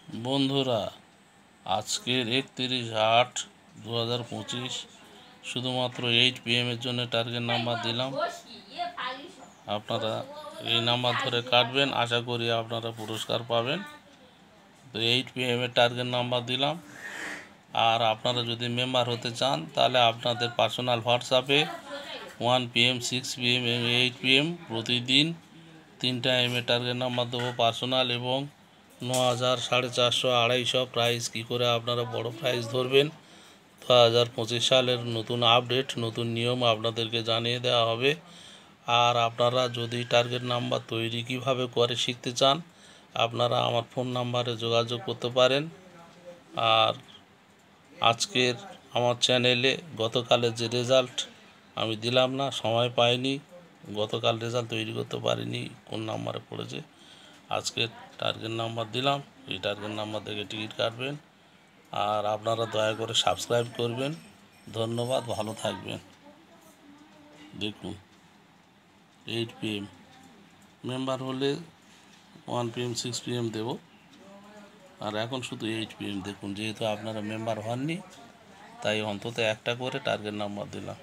বন্ধুরা, আজকের 31/8/2025 শুধুমাত্র 8 PM এর জন্য টার্গেট নাম্বার দিলাম। আপনারা এই নাম্বার ধরে কাটবেন, আশা করি আপনারা পুরস্কার পাবেন। তো 8 PM এর টার্গেট নাম্বার দিলাম। আর আপনারা যদি মেম্বার হতে চান তাহলে আপনাদের পার্সোনাল হোয়াটসঅ্যাপে 1 PM, 6 PM, 8 PM প্রতিদিন 3টা টার্গেট নাম্বার দেবো পার্সোনাল, এবং 9,000, 450, 250 প্রাইজ কী করে আপনারা বড় প্রাইজ ধরবেন 2025 সালের নতুন আপডেট, নতুন নিয়ম আপনাদেরকে জানিয়ে দেওয়া হবে। আর আপনারা যদি টার্গেট নাম্বার তৈরি কিভাবে করে শিখতে চান, আপনারা আমার ফোন নাম্বারে যোগাযোগ করতে পারেন। আর আজকের আমার চ্যানেলে গতকালের যে রেজাল্ট আমি দিলাম না, সময় পাইনি, গতকাল রেজাল্ট তৈরি করতে পারিনি, কোন নাম্বারে পড়েছে। আজকে টার্গেট নাম্বার দিলাম, এই টার্গেট নাম্বার থেকে টিকিট কাটবেন। আর আপনারা দয়া করে সাবস্ক্রাইব করবেন। ধন্যবাদ, ভালো থাকবেন। দেখুন 8 PM মেম্বার হলে 1 PM, 6 PM দেব। আর এখন শুধু 8 PM দেখুন, যেহেতু আপনারা মেম্বার হননি তাই অন্তত একটা করে টার্গেট নাম্বার দিলাম।